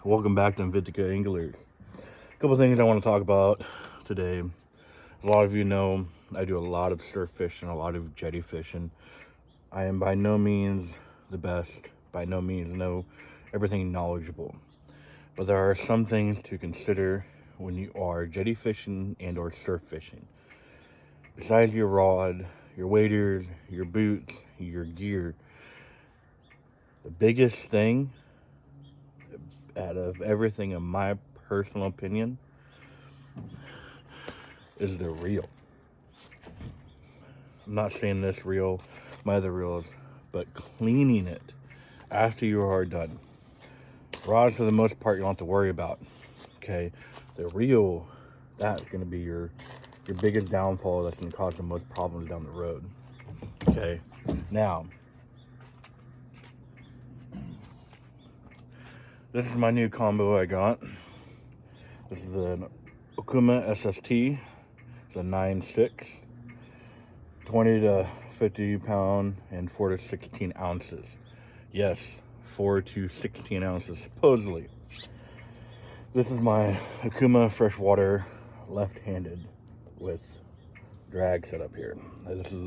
Welcome back to Invicta Anglers. A couple things I want to talk about today. A lot of you know I do a lot of surf fishing, a lot of jetty fishing. I am by no means the best, by no means know everything knowledgeable. But there are some things to consider when you are jetty fishing and or surf fishing. Besides your rod, your waders, your boots, your gear, the biggest thing out of everything, in my personal opinion, is the reel. I'm not saying this reel, my other reels, but cleaning it after you are done. Rods, for the most part, you don't have to worry about. Okay, the reel, that's going to be your biggest downfall. That's going to cause the most problems down the road. Okay, now this is my new combo I got. This is an Okuma SST. It's a 9.6, 20 to 50 pound, and 4 to 16 ounces. Yes, 4 to 16 ounces, supposedly. This is my Okuma freshwater left-handed with drag setup here. This is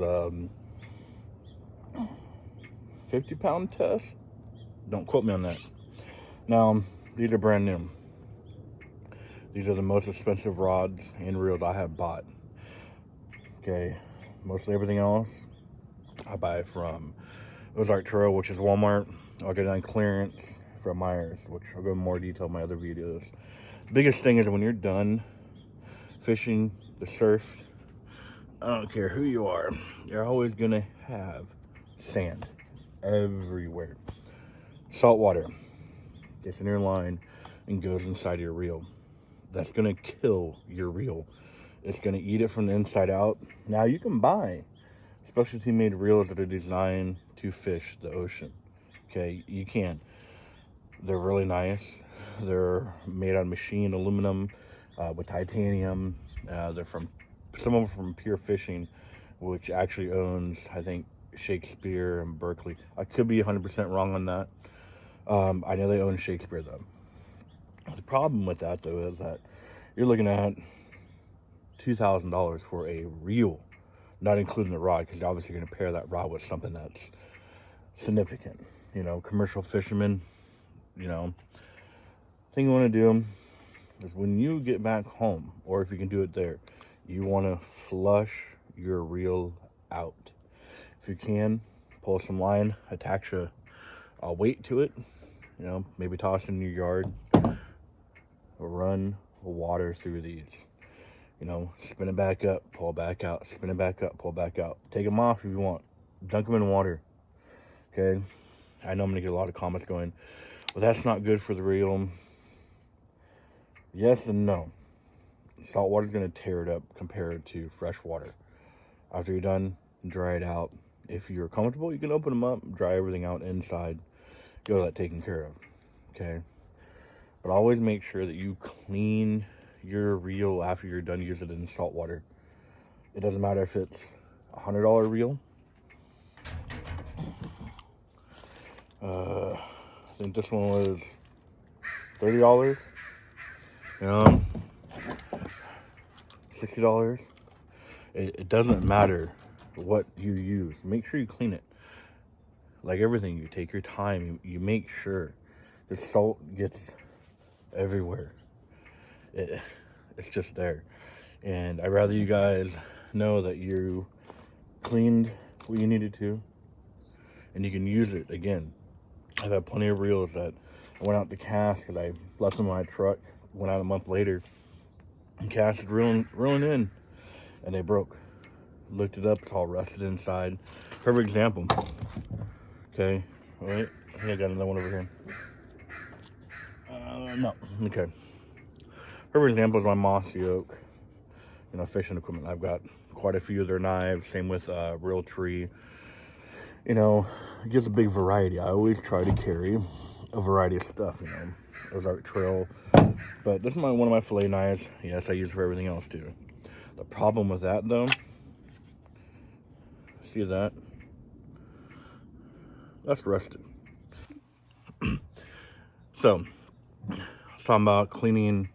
50-pound test. Don't quote me on that. Now, these are brand new. These are the most expensive rods and reels I have bought. Okay, mostly everything else I buy from Ozark Trail, which is Walmart. I'll get it on clearance from Myers, which I'll go in more detail in my other videos. The biggest thing is when you're done fishing the surf, I don't care who you are, you're always gonna have sand everywhere. Salt water gets in your line and goes inside your reel. That's gonna kill your reel. It's gonna eat it from the inside out. Now you can buy specialty made reels that are designed to fish the ocean. Okay, you can. They're really nice. They're made out of machined aluminum with titanium. They're from, some of them from Pure Fishing, which actually owns, I think, Shakespeare and Berkeley. I could be 100% wrong on that. I know they own Shakespeare though. The problem with that though is that you're looking at $2,000 for a reel, not including the rod, because obviously you're going to pair that rod with something that's significant. You know, commercial fishermen, you know, thing you want to do is when you get back home, or if you can do it there, you want to flush your reel out. If you can, pull some line, attach a weight to it, you know, maybe toss it in your yard, or run water through these. You know, spin it back up, pull back out, spin it back up, pull back out. Take them off if you want. Dunk them in water. Okay? I know I'm going to get a lot of comments going, well, that's not good for the reel. Yes and no. Salt water is going to tear it up compared to fresh water. After you're done, dry it out. If you're comfortable, you can open them up, dry everything out inside. Get all that taken care of. Okay? But always make sure that you clean your reel after you're done using it in salt water. It doesn't matter if it's a $100 reel. I think this one was $30. You know, $60. It doesn't matter what you use. Make sure you clean it. Like everything, you take your time. You make sure the salt gets everywhere. It's just there. And I'd rather you guys know that you cleaned what you needed to and you can use it again. I've had plenty of reels that I went out to cast because I left them in my truck, went out a month later and casted reeling in, and they broke. Looked it up, it's all rusted inside. Perfect example. Okay, wait, I think I got another one over here. No, okay. Perfect example is my mossy oak, you know, fishing equipment. I've got quite a few of their knives, same with Real Tree. You know, it gives a big variety. I always try to carry a variety of stuff, you know. Ozark Trail. But this is one of my fillet knives. Yes, I use it for everything else too. The problem with that though, see that? That's rusted. So, It's talking about cleaning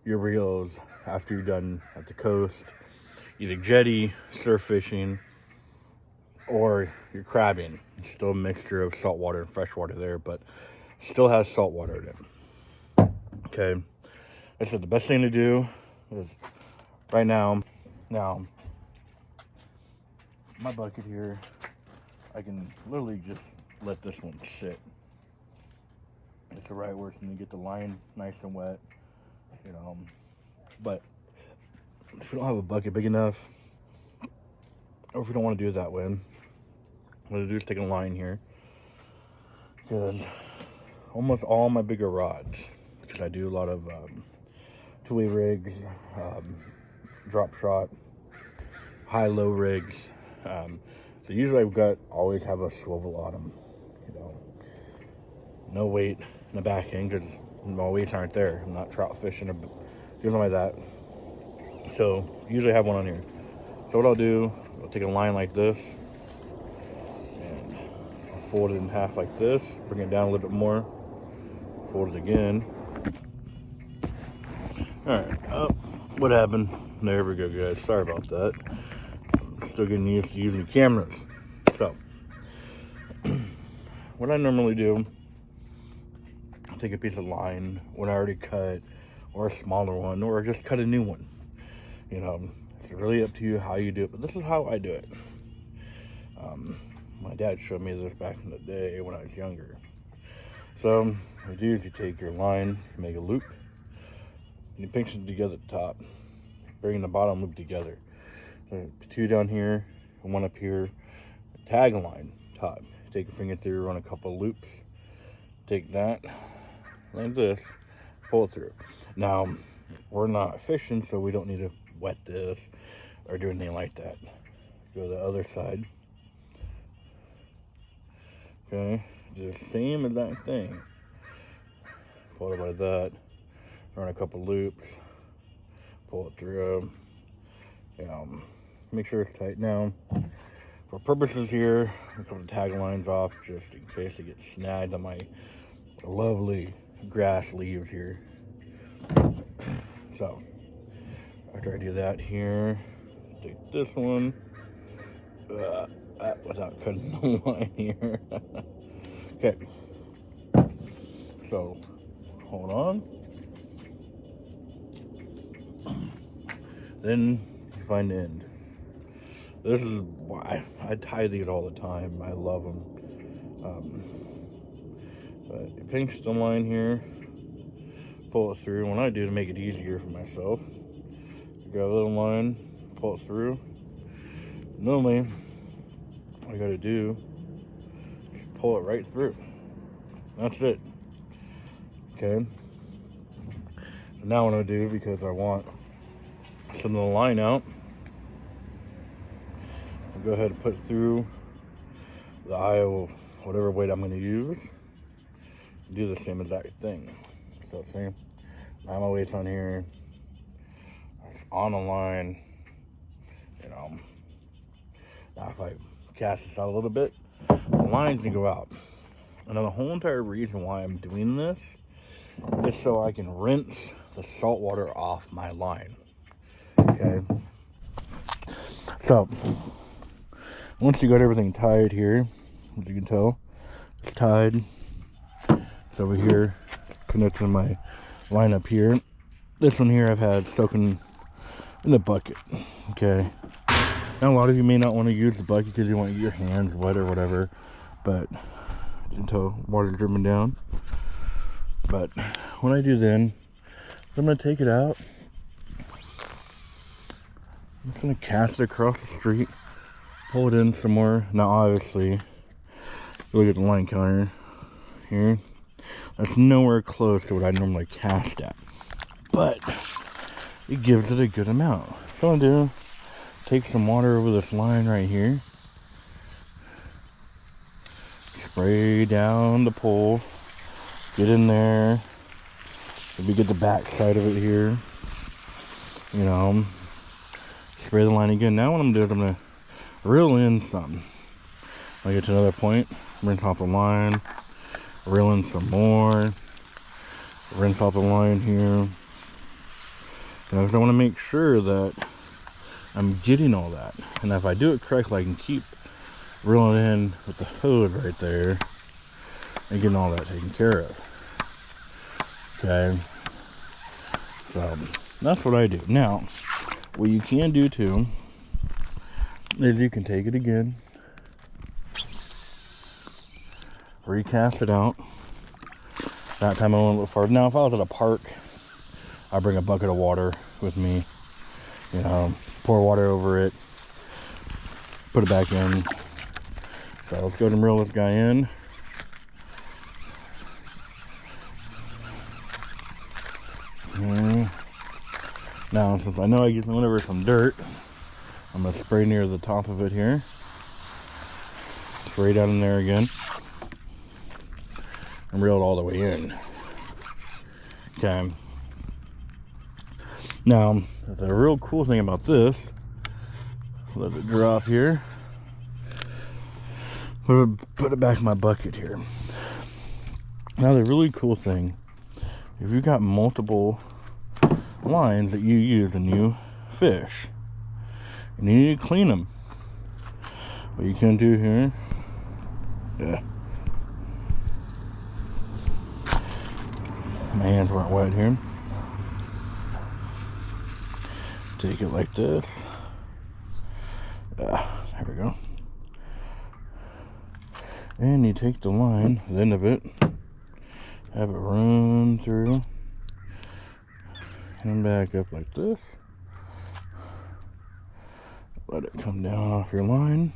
your reels after you're done at the coast, either jetty, surf fishing, or you're crabbing. It's still a mixture of salt water and fresh water there, but still has salt water in it. Okay, I said the best thing to do is right now, my bucket here, I can literally just let this one sit. It's the right where it's going to get the line nice and wet, you know. But if you don't have a bucket big enough, or if you don't want to do it that way, what I'm going to do is take a line here, because almost all my bigger rods, because I do a lot of two-way rigs, drop shot, high-low rigs, so usually always have a swivel on them, you know, no weight in the back end, because my weights aren't there. I'm not trout fishing or doing something like that, so usually have one on here. So what I'll do, I'll take a line like this, and I'll fold it in half like this, bring it down a little bit more, fold it again. Alright, oh, what happened? There we go, guys, sorry about that. I'm still getting used to using cameras. So, what I normally do, I'll take a piece of line, one I already cut, or a smaller one, or just cut a new one. You know, it's really up to you how you do it, but this is how I do it. My dad showed me this back in the day when I was younger. So, what you do is you take your line, make a loop, and you pinch it together at the top, bringing the bottom loop together. So, two down here, and one up here, tag a line, top. Take your finger through, run a couple loops, take that, like this, pull it through. Now, we're not fishing, so we don't need to wet this or do anything like that. Go to the other side. Okay, do the same exact thing. Pull it like that, run a couple loops, pull it through. Make sure it's tight. Now, for purposes here, I'm going to tag lines off just in case they get snagged on my lovely grass leaves here. So, after I do that here, take this one, without cutting the line here. Okay, so hold on. Then you find the end. This is why I tie these all the time. I love them. But you pinch the line here, pull it through. When I do, to make it easier for myself, you grab a little line, pull it through. Normally, all you gotta do is pull it right through. That's it. Okay. Now what I'm gonna do, because I want some of the line out, I'll go ahead and put it through the eye of whatever weight I'm gonna use. Do the same exact thing. So same. Now my weight's on here. It's on the line. You know. Now if I cast this out a little bit, the line's gonna go out. And now the whole entire reason why I'm doing this is so I can rinse the salt water off my line. Okay. So once you got everything tied here, as you can tell, it's tied. It's over here, connected to my line up here. This one here I've had soaking in the bucket. Okay. Now a lot of you may not want to use the bucket because you want your hands wet or whatever, but until water dripping down. But what I do then, I'm gonna take it out. I'm just gonna cast it across the street, pull it in somewhere. Now obviously, look at the line counter here. That's nowhere close to what I normally cast at, but it gives it a good amount. So what I'm gonna do, take some water over this line right here, spray down the pole, get in there. Maybe get the back side of it here. You know, spray the line again. Now what I'm doing is I'm gonna reel in some. I get to another point, rinse off the line, reel in some more. rinse out the line here. Because I want to make sure that I'm getting all that. And if I do it correctly, I can keep reeling in with the hose right there and getting all that taken care of. Okay. So that's what I do. Now, what you can do too is you can take it again, recast it out. That time I went a little farther. Now, if I was at a park, I bring a bucket of water with me. You know, pour water over it, put it back in. So let's go ahead and reel this guy in. Now, since I know I get whenever some dirt, I'm gonna spray near the top of it here. Spray down in there again. And reel it all the way in. Okay. Now, the real cool thing about this, let it drop here. Put it back in my bucket here. Now, the really cool thing, if you've got multiple lines that you use and you fish, and you need to clean them, what you can do here, my hands weren't wet here. Take it like this. There we go. And you take the line, the end of it, have it run through, and back up like this. Let it come down off your line,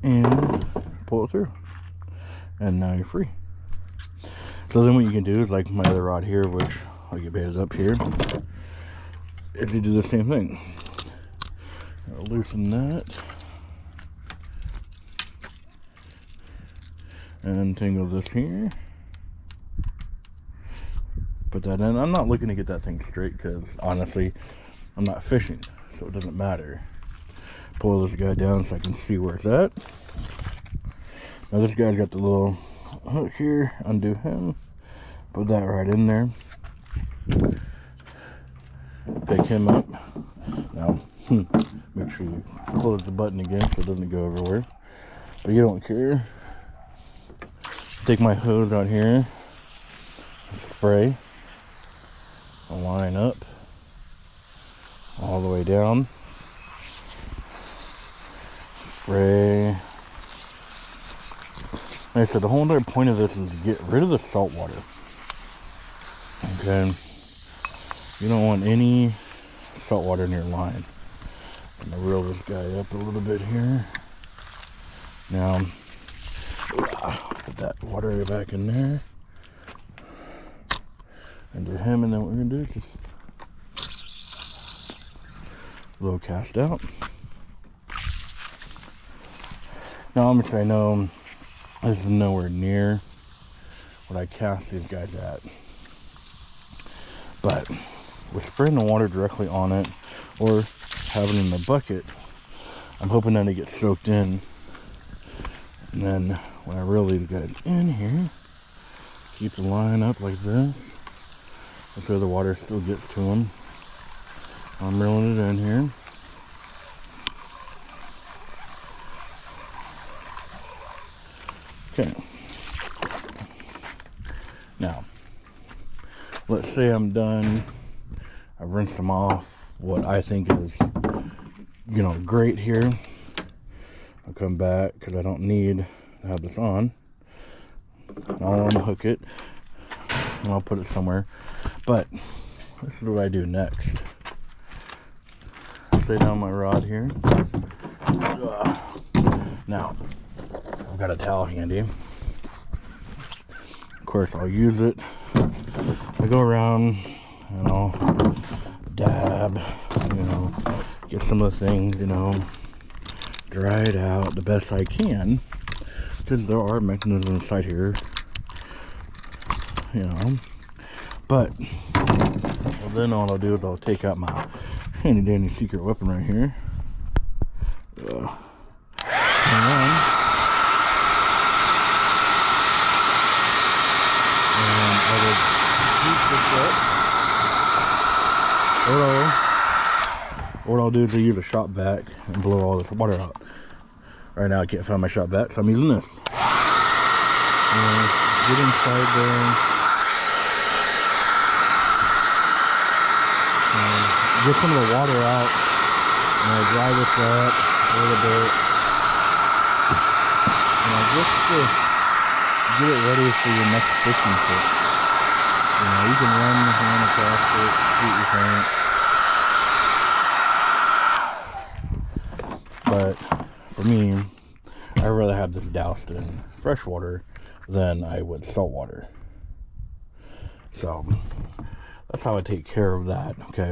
and pull it through. And now you're free. So then what you can do is, like my other rod here, which I'll get baited up here, is you do the same thing. I'll loosen that. And untangle this here. Put that in. I'm not looking to get that thing straight because honestly, I'm not fishing, so it doesn't matter. Pull this guy down so I can see where it's at. Now this guy's got the little hook here. Undo him. Put that right in there. Pick him up. Now, make sure you close the button again so it doesn't go everywhere. But you don't care. Take my hose out here, spray, line up all the way down, spray. Like I said, the whole entire point of this is to get rid of the salt water. Okay, you don't want any salt water in your line. I'm gonna reel this guy up a little bit here. Now, put that water back in there. And do him, and then what we're gonna do is just low cast out. Now, obviously, I know this is nowhere near what I cast these guys at, but with spraying the water directly on it or having it in the bucket, I'm hoping that it gets soaked in. And then when I reel these guys in here, keep the line up like this. That's where the water still gets to them. I'm reeling it in here. Okay. Now, let's say I'm done. I've rinsed them off. What I think is, you know, great here. I'll come back because I don't need to have this on. I'll unhook it and I'll put it somewhere. But this is what I do next. Stay down my rod here. Now, I've got a towel handy. Of course, I'll use it. I go around and I'll dab, you know, get some of the things, you know, dry it out the best I can, because there are mechanisms inside here, you know. But well, then all I'll do is I'll take out my handy dandy secret weapon right here, and I will what I'll do is I'll use a shop vac and blow all this water out. Right now I can't find my shop vac, so I'm using this. Get inside there. Get some of the water out. Dry this up a little bit. Just to get it ready for your next fishing trip. You can run your hand across it, shoot your paint. But for me, I'd rather have this doused in fresh water than I would salt water. So that's how I take care of that. Okay.